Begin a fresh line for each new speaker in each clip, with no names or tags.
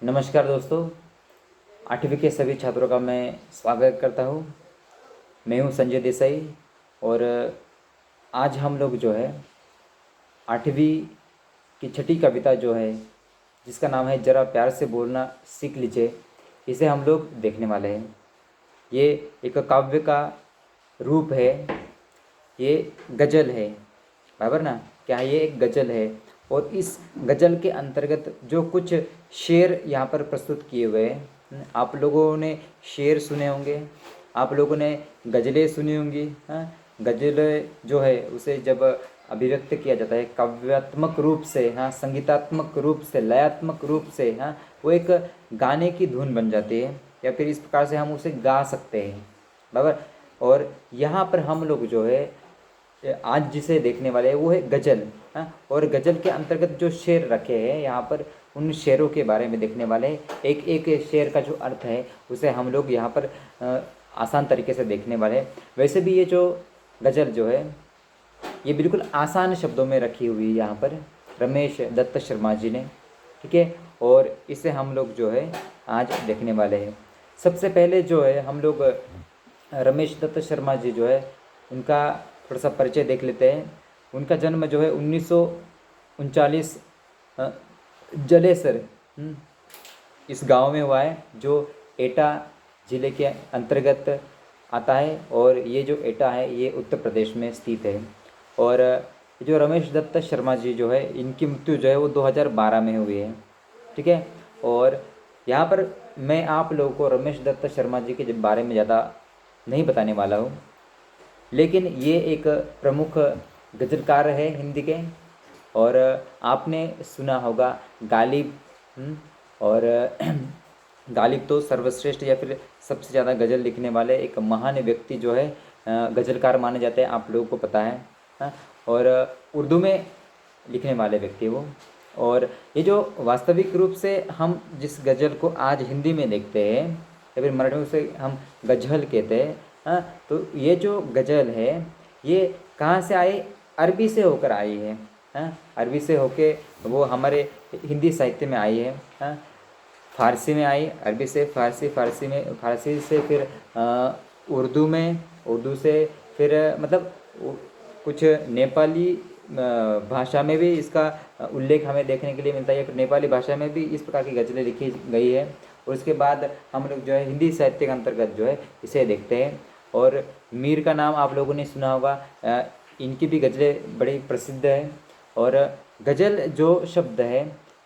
नमस्कार दोस्तों, 8वीं के सभी छात्रों का मैं स्वागत करता हूँ। मैं हूँ संजय देसाई और आज हम लोग जो है 8वीं की छठी कविता जो है जिसका नाम है ज़रा प्यार से बोलना सीख लीजिए, इसे हम लोग देखने वाले हैं। ये एक काव्य का रूप है, ये गज़ल है, बराबर ना। क्या ये एक गज़ल है और इस गज़ल के अंतर्गत जो कुछ शेर यहाँ पर प्रस्तुत किए हुए हैं। आप लोगों ने शेर सुने होंगे, आप लोगों ने गज़लें सुनी होंगी। हाँ, गज़ल जो है उसे जब अभिव्यक्त किया जाता है काव्यात्मक रूप से, हाँ, संगीतात्मक रूप से, लयात्मक रूप से, हाँ, वो एक गाने की धुन बन जाती है या फिर इस प्रकार से हम उसे गा सकते हैं, बराबर। और यहाँ पर हम लोग जो है आज जिसे देखने वाले हैं वो है गज़ल। हाँ, और गज़ल के अंतर्गत जो शेर रखे हैं यहाँ पर, उन शेरों के बारे में देखने वाले हैं। एक एक शेर का जो अर्थ है उसे हम लोग यहाँ पर आसान तरीके से देखने वाले हैं। वैसे भी ये जो गज़ल जो है ये बिल्कुल आसान शब्दों में रखी हुई है यहाँ पर रमेश दत्त शर्मा जी ने, ठीक है। और इसे हम लोग जो है आज देखने वाले हैं। सबसे पहले जो है हम लोग रमेश दत्त शर्मा जी जो है उनका थोड़ा सा परिचय देख लेते हैं। उनका जन्म जो है 1939 जलेसर इस गांव में हुआ है जो एटा ज़िले के अंतर्गत आता है। और ये जो एटा है ये उत्तर प्रदेश में स्थित है। और जो रमेश दत्त शर्मा जी जो है इनकी मृत्यु जो है वो 2012 में हुई है, ठीक है। और यहाँ पर मैं आप लोगों को रमेश दत्त शर्मा जी के बारे में ज़्यादा नहीं बताने वाला हूँ, लेकिन ये एक प्रमुख गज़लकार है हिंदी के। और आपने सुना होगा गालिब, और गालिब तो सर्वश्रेष्ठ या फिर सबसे ज़्यादा गज़ल लिखने वाले एक महान व्यक्ति जो है गज़लकार माने जाते हैं, आप लोगों को पता है। हाँ, और उर्दू में लिखने वाले व्यक्ति वो। और ये जो वास्तविक रूप से हम जिस गज़ल को आज हिंदी में देखते हैं या फिर मराठी में उसे हम गज़ल कहते हैं, हाँ, तो ये जो गज़ल है ये कहाँ से आई? अरबी से होकर आई है। हाँ, अरबी से होके वो हमारे हिंदी साहित्य में आई है। हाँ, फ़ारसी में आई, अरबी से फ़ारसी, फ़ारसी से फिर उर्दू में, उर्दू से फिर मतलब कुछ नेपाली भाषा में भी इसका उल्लेख हमें देखने के लिए मिलता है, या फिर नेपाली भाषा में भी इस प्रकार की गज़लें लिखी गई है। और उसके बाद हम लोग जो है हिंदी साहित्य के अंतर्गत जो है इसे देखते हैं। और मीर का नाम आप लोगों ने सुना होगा, इनकी भी गज़लें बड़ी प्रसिद्ध है। और गज़ल जो शब्द है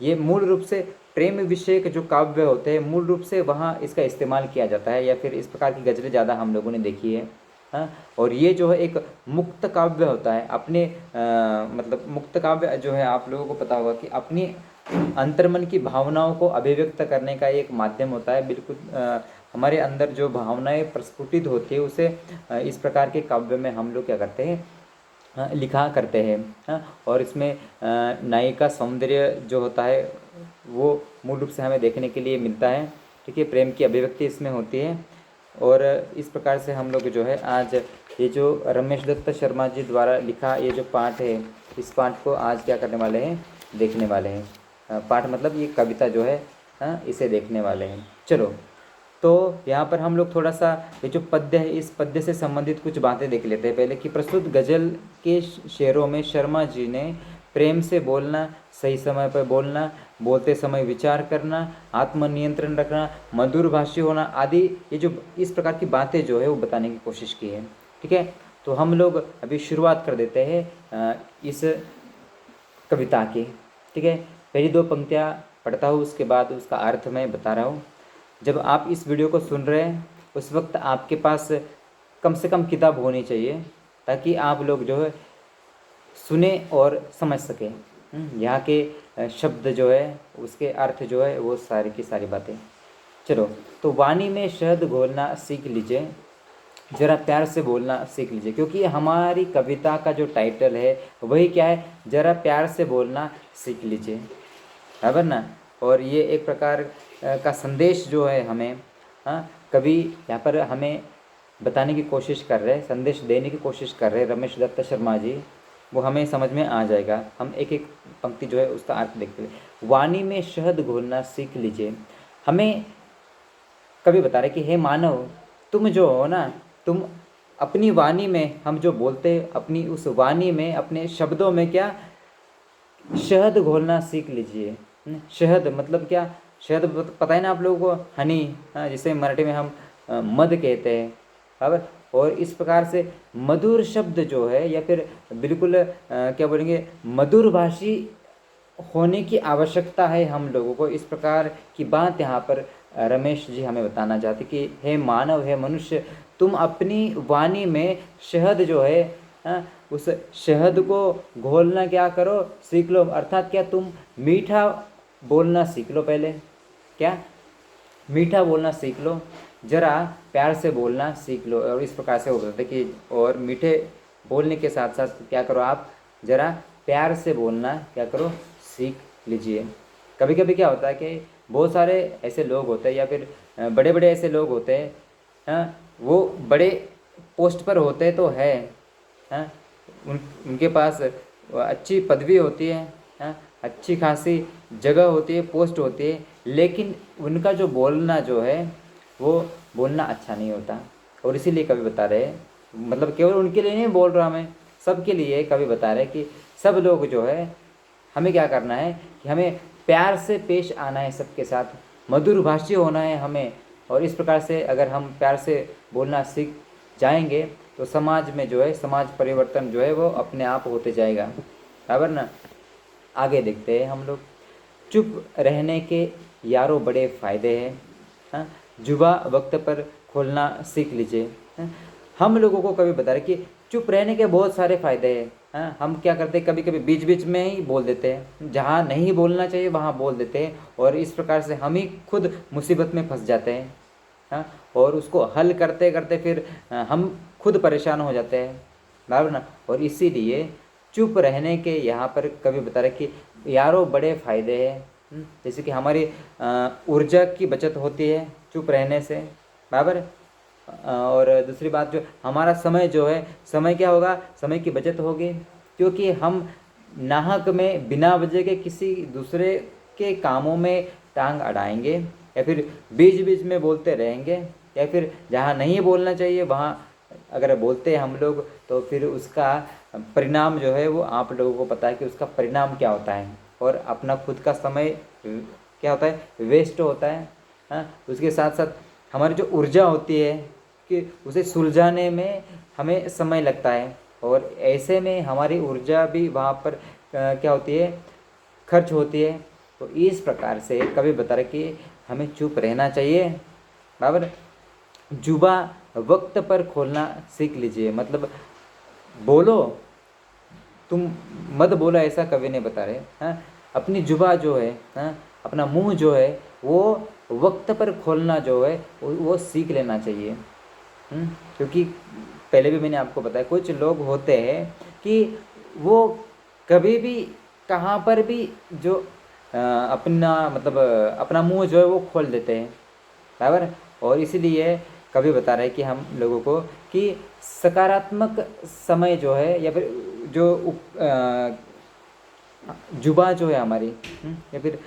ये मूल रूप से प्रेम विषय के जो काव्य होते हैं मूल रूप से वहाँ इसका इस्तेमाल किया जाता है, या फिर इस प्रकार की गज़लें ज़्यादा हम लोगों ने देखी है। हाँ, और ये जो है एक मुक्त काव्य होता है अपने मतलब मुक्त काव्य जो है आप लोगों को पता होगा कि अपनी अंतर्मन की भावनाओं को अभिव्यक्त करने का एक माध्यम होता है। बिल्कुल हमारे अंदर जो भावनाएं प्रस्फुटित होती है उसे इस प्रकार के काव्य में हम लोग क्या करते हैं, लिखा करते हैं। हाँ, और इसमें नायिका सौंदर्य जो होता है वो मूल रूप से हमें देखने के लिए मिलता है, ठीक है। प्रेम की अभिव्यक्ति इसमें होती है। और इस प्रकार से हम लोग जो है आज ये जो रमेश दत्त शर्मा जी द्वारा लिखा ये जो पाठ है, इस पाठ को आज क्या करने वाले हैं, देखने वाले हैं। पाठ मतलब ये कविता जो है, हाँ, इसे देखने वाले हैं। चलो, तो यहाँ पर हम लोग थोड़ा सा ये जो पद्य है इस पद्य से संबंधित कुछ बातें देख लेते हैं पहले। कि प्रस्तुत गज़ल के शेरों में शर्मा जी ने प्रेम से बोलना, सही समय पर बोलना, बोलते समय विचार करना, आत्मनियंत्रण रखना, मधुर भाषी होना आदि ये जो इस प्रकार की बातें जो है वो बताने की कोशिश की है, ठीक है। तो हम लोग अभी शुरुआत कर देते हैं इस कविता की, ठीक है। पहली दो पंक्तियाँ पढ़ता हूँ, उसके बाद उसका अर्थ मैं बता रहा हूँ। जब आप इस वीडियो को सुन रहे हैं उस वक्त आपके पास कम से कम किताब होनी चाहिए ताकि आप लोग जो है सुने और समझ सकें यहाँ के शब्द जो है उसके अर्थ जो है वो सारी की सारी बातें। चलो, तो वाणी में शहद घोलना सीख लीजिए, ज़रा प्यार से बोलना सीख लीजिए, क्योंकि हमारी कविता का जो टाइटल है वही क्या है, ज़रा प्यार से बोलना सीख लीजिए, बराबर ना। और ये एक प्रकार का संदेश जो है हमें, हाँ, कभी यहाँ पर हमें बताने की कोशिश कर रहे हैं, संदेश देने की कोशिश कर रहे हैं रमेश दत्त शर्मा जी, वो हमें समझ में आ जाएगा। हम एक एक पंक्ति जो है उसका अर्थ देखते हैं। वाणी में शहद घोलना सीख लीजिए। हमें कवि बता रहे कि हे मानव, तुम जो हो ना, तुम अपनी वाणी में, हम जो बोलते अपनी उस वाणी में, अपने शब्दों में क्या शहद घोलना सीख लीजिए। शहद मतलब क्या? शहद पता है ना आप लोगों को, हनी, हाँ, जिसे मराठी में हम मध कहते हैं, बराबर। और इस प्रकार से मधुर शब्द जो है, या फिर बिल्कुल क्या बोलेंगे, मधुर भाषी होने की आवश्यकता है हम लोगों को। इस प्रकार की बात यहाँ पर रमेश जी हमें बताना चाहते कि हे मानव, हे मनुष्य, तुम अपनी वाणी में शहद जो है, हाँ, उस शहद को घोलना क्या करो, सीख लो। अर्थात क्या, तुम मीठा बोलना सीख लो पहले। क्या? मीठा बोलना सीख लो, जरा प्यार से बोलना सीख लो। और इस प्रकार से हो सकता है कि, और मीठे बोलने के साथ साथ क्या करो, आप जरा प्यार से बोलना क्या करो, सीख लीजिए। कभी कभी क्या होता है कि बहुत सारे ऐसे लोग होते हैं, या फिर बड़े बड़े ऐसे लोग होते हैं, हाँ, वो बड़े पोस्ट पर होते तो है, हाँ, उनके पास अच्छी पदवी होती है, हाँ, अच्छी खासी जगह होती है, पोस्ट होती है, लेकिन उनका जो बोलना जो है वो बोलना अच्छा नहीं होता। और इसीलिए कवि बता रहे हैं, मतलब केवल उनके लिए नहीं बोल रहा, हमें सबके लिए कवि बता रहे कि सब लोग जो है, हमें क्या करना है कि हमें प्यार से पेश आना है सबके साथ, मधुर भाषी होना है हमें। और इस प्रकार से अगर हम प्यार से बोलना सीख जाएंगे तो समाज में जो है, समाज परिवर्तन जो है वो अपने आप होते जाएगा, बराबर ना। आगे देखते हैं हम लोग। चुप रहने के यारों बड़े फ़ायदे हैं, हाँ, जुबा वक्त पर खोलना सीख लीजिए। हाँ, हम लोगों को कभी बता रहे कि चुप रहने के बहुत सारे फ़ायदे हैं। हाँ, हम क्या करते हैं, कभी कभी बीच बीच में ही बोल देते हैं, जहाँ नहीं बोलना चाहिए वहाँ बोल देते हैं, और इस प्रकार से हम ही खुद मुसीबत में फंस जाते हैं। हाँ, और उसको हल करते करते फिर हम खुद परेशान हो जाते हैं, बराबर ना। और इसीलिए चुप रहने के यहाँ पर कभी बता रहे कि यारों बड़े फ़ायदे हैं। जैसे कि हमारी ऊर्जा की बचत होती है चुप रहने से, बराबर। और दूसरी बात, जो हमारा समय जो है, समय क्या होगा, समय की बचत होगी, क्योंकि हम नाहक में बिना वजह के किसी दूसरे के कामों में टांग अड़ाएंगे, या फिर बीच बीच में बोलते रहेंगे, या फिर जहाँ नहीं बोलना चाहिए वहाँ अगर बोलते हैं हम लोग, तो फिर उसका परिणाम जो है वो आप लोगों को पता है कि उसका परिणाम क्या होता है। और अपना खुद का समय क्या होता है, वेस्ट होता है। हाँ, उसके साथ साथ हमारी जो ऊर्जा होती है कि उसे सुलझाने में हमें समय लगता है, और ऐसे में हमारी ऊर्जा भी वहाँ पर क्या होती है, खर्च होती है। तो इस प्रकार से कभी बता रहे कि हमें चुप रहना चाहिए, बराबर। जुबा वक्त पर खोलना सीख लीजिए, मतलब बोलो, तुम मत बोलो, ऐसा कवि ने बता रहे। हाँ, अपनी जुबा जो है, हाँ, अपना मुंह जो है वो वक्त पर खोलना जो है वो सीख लेना चाहिए। क्योंकि पहले भी मैंने आपको बताया, कुछ लोग होते हैं कि वो कभी भी कहाँ पर भी जो अपना मतलब अपना मुंह जो है वो खोल देते हैं, बराबर। और इसीलिए कभी बता रहे हैं कि हम लोगों को कि सकारात्मक समय जो है, या फिर जो जुबा जो है हमारी, या फिर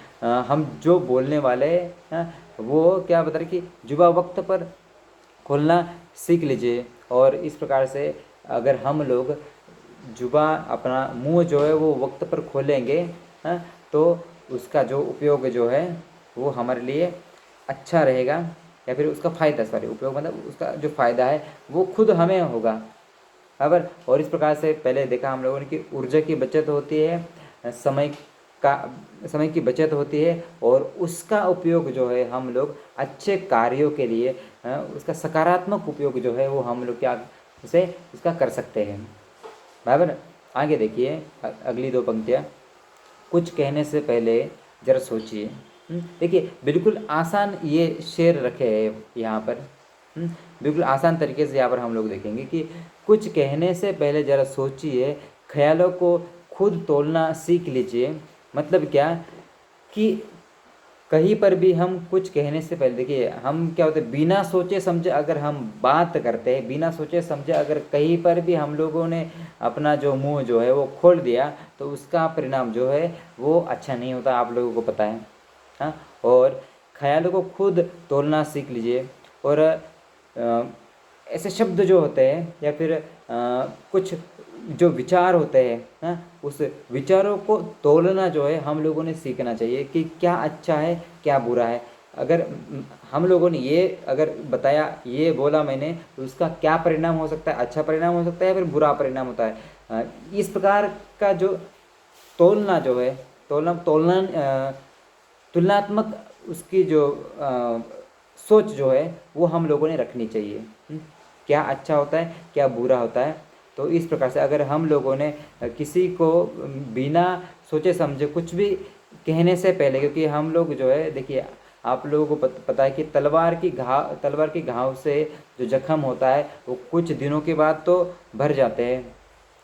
हम जो बोलने वाले हैं, वो क्या बता रहे कि जुबा वक्त पर खोलना सीख लीजिए। और इस प्रकार से अगर हम लोग जुबा, अपना मुंह जो है वो वक्त पर खोलेंगे, हाँ, तो उसका जो उपयोग जो है वो हमारे लिए अच्छा रहेगा, या फिर उसका फ़ायदा, सॉरी, उपयोग मतलब उसका जो फ़ायदा है वो खुद हमें होगा, बराबर। और इस प्रकार से पहले देखा हम लोगों ने कि ऊर्जा की बचत होती है, समय का, समय की बचत होती है, और उसका उपयोग जो है हम लोग अच्छे कार्यों के लिए, उसका सकारात्मक उपयोग जो है वो हम लोग क्या उसे उसका कर सकते हैं, बराबर। आगे देखिए अगली दो पंक्तियाँ। कुछ कहने से पहले जरा सोचिए। देखिए बिल्कुल आसान ये शेर रखे हैं यहाँ पर। बिल्कुल आसान तरीके से यहाँ पर हम लोग देखेंगे कि कुछ कहने से पहले ज़रा सोचिए, ख्यालों को खुद तोलना सीख लीजिए। मतलब क्या कि कहीं पर भी हम कुछ कहने से पहले देखिए हम क्या होते हैं, बिना सोचे समझे अगर हम बात करते हैं, बिना सोचे समझे अगर कहीं पर भी हम लोगों ने अपना जो मुंह जो है वो खोल दिया तो उसका परिणाम जो है वो अच्छा नहीं होता, आप लोगों को पता है। हाँ, और ख्यालों को खुद तोलना सीख लीजिए। और ऐसे शब्द जो होते हैं या फिर कुछ जो विचार होते हैं, हाँ, उस विचारों को तोलना जो है हम लोगों ने सीखना चाहिए कि क्या अच्छा है क्या बुरा है। अगर हम लोगों ने ये अगर बताया, ये बोला मैंने, तो उसका क्या परिणाम हो सकता है, अच्छा परिणाम हो सकता है या फिर बुरा परिणाम होता है। इस प्रकार का जो तोलना जो है, तोलना तोलना तुलनात्मक उसकी जो सोच जो है वो हम लोगों ने रखनी चाहिए। क्या अच्छा होता है क्या बुरा होता है। तो इस प्रकार से अगर हम लोगों ने किसी को बिना सोचे समझे कुछ भी कहने से पहले, क्योंकि हम लोग जो है देखिए आप लोगों को पता है कि तलवार की घाव से जो जख्म होता है वो कुछ दिनों के बाद तो भर जाते हैं,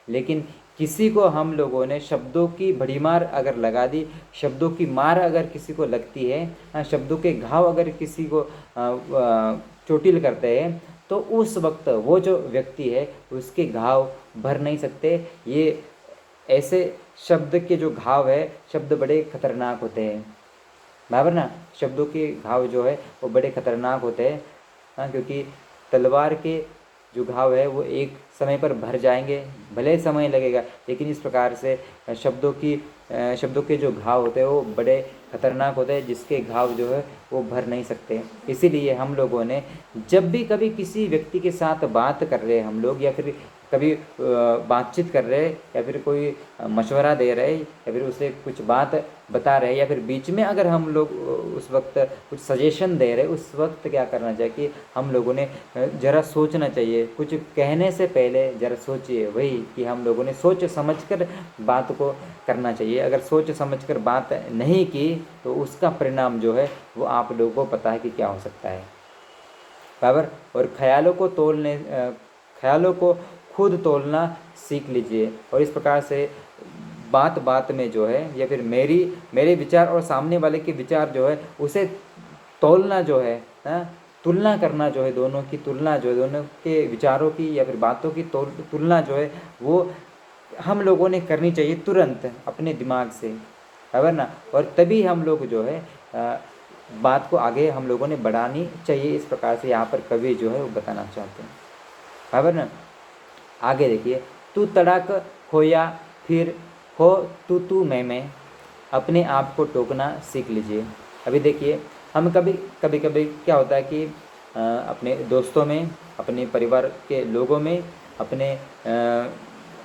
लेकिन किसी को हम लोगों ने शब्दों की भड़ीमार अगर लगा दी, शब्दों की मार अगर किसी को लगती है, शब्दों के घाव अगर किसी को चोटिल करते हैं, तो उस वक्त वो जो व्यक्ति है उसके घाव भर नहीं सकते। ये ऐसे शब्द के जो घाव है, शब्द बड़े खतरनाक होते हैं, बराबर ना। शब्दों के घाव जो है वो बड़े खतरनाक होते हैं। हाँ, क्योंकि तलवार के जो घाव है वो एक समय पर भर जाएंगे, भले समय लगेगा, लेकिन इस प्रकार से शब्दों के जो घाव होते हैं वो बड़े खतरनाक होते हैं, जिसके घाव जो है वो भर नहीं सकते। इसीलिए हम लोगों ने जब भी कभी किसी व्यक्ति के साथ बात कर रहे हैं हम लोग, या फिर कभी बातचीत कर रहे या फिर कोई मशवरा दे रहे या फिर उसे कुछ बात बता रहे, या फिर बीच में अगर हम लोग उस वक्त कुछ सजेशन दे रहे, उस वक्त क्या करना चाहिए कि हम लोगों ने ज़रा सोचना चाहिए। कुछ कहने से पहले ज़रा सोचिए, वही कि हम लोगों ने सोच समझकर बात को करना चाहिए। अगर सोच समझकर बात नहीं की तो उसका परिणाम जो है वो आप लोगों को पता है कि क्या हो सकता है, बराबर। और ख्यालों को खुद तोलना सीख लीजिए। और इस प्रकार से बात बात में जो है या फिर मेरे विचार और सामने वाले के विचार जो है उसे तोलना जो है, तुलना करना जो है, दोनों की तुलना जो है, दोनों के विचारों की या फिर बातों की तुलना जो है वो हम लोगों ने करनी चाहिए तुरंत अपने दिमाग से, बराबर ना। और तभी हम लोग जो है बात को आगे हम लोगों ने बढ़ानी चाहिए। इस प्रकार से यहाँ पर कवि जो है वो बताना चाहते हैं, बराबर ना। आगे देखिए, तू तड़ाक हो या फिर हो तू मैं, अपने आप को टोकना सीख लीजिए। अभी देखिए हम कभी कभी क्या होता है कि अपने दोस्तों में, अपने परिवार के लोगों में, अपने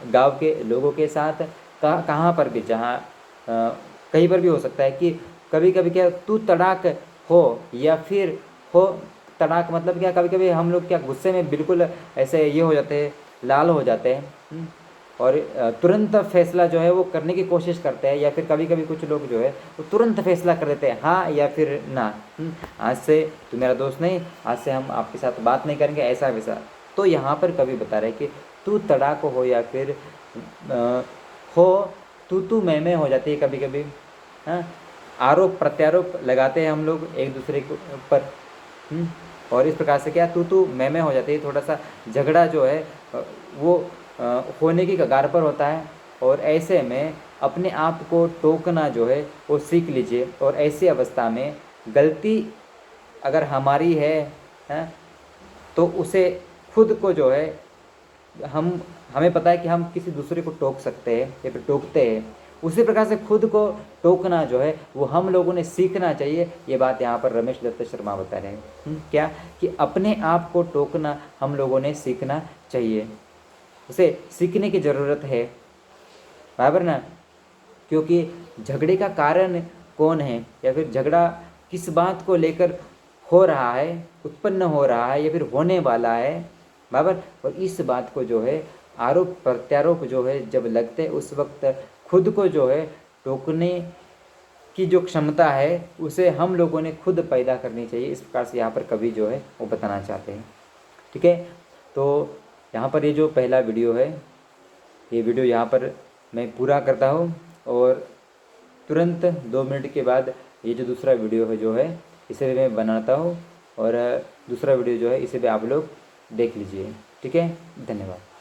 गांव के लोगों के साथ कहाँ पर भी, जहाँ कहीं पर भी हो सकता है कि कभी कभी क्या तू तड़ाक हो या फिर हो तड़ाक, मतलब क्या, कभी कभी हम लोग क्या गुस्से में बिल्कुल ऐसे ये हो जाते हैं, लाल हो जाते हैं, और तुरंत फैसला जो है वो करने की कोशिश करते हैं। या फिर कभी कभी कुछ लोग जो है वो तुरंत फैसला कर देते हैं, हाँ या फिर ना, आज से तू मेरा दोस्त नहीं, आज से हम आपके साथ बात नहीं करेंगे, ऐसा वैसा। तो यहाँ पर कभी बता रहे कि तू तड़ाक हो या फिर हो तू मैं हो जाती है कभी कभी। हाँ, आरोप प्रत्यारोप लगाते हैं हम लोग एक दूसरे के ऊपर, और इस प्रकार से क्या तू मैं हो जाती है। थोड़ा सा झगड़ा जो है वो होने की कगार पर होता है। और ऐसे में अपने आप को टोकना जो है वो सीख लीजिए। और ऐसी अवस्था में गलती अगर हमारी है तो उसे खुद को जो है हमें पता है कि हम किसी दूसरे को टोक सकते हैं या फिर टोकते हैं, उसी प्रकार से खुद को टोकना जो है वो हम लोगों ने सीखना चाहिए। ये बात यहाँ पर रमेश दत्त शर्मा बता रहे हैं, क्या कि अपने आप को टोकना हम लोगों ने सीखना चाहिए, उसे सीखने की ज़रूरत है, बराबर ना। क्योंकि झगड़े का कारण कौन है या फिर झगड़ा किस बात को लेकर हो रहा है, उत्पन्न हो रहा है या फिर होने वाला है, बराबर। और इस बात को जो है आरोप प्रत्यारोप जो है जब लगते हैं उस वक्त खुद को जो है टोकने की जो क्षमता है उसे हम लोगों ने खुद पैदा करनी चाहिए। इस प्रकार से यहाँ पर कवि जो है वो बताना चाहते हैं, ठीक है। तो यहाँ पर ये जो पहला वीडियो है, ये वीडियो यहाँ पर मैं पूरा करता हूँ और तुरंत 2 मिनट के बाद ये जो दूसरा वीडियो है जो है इसे भी मैं बनाता हूँ, और दूसरा वीडियो जो है इसे भी आप लोग देख लीजिए। ठीक है, धन्यवाद।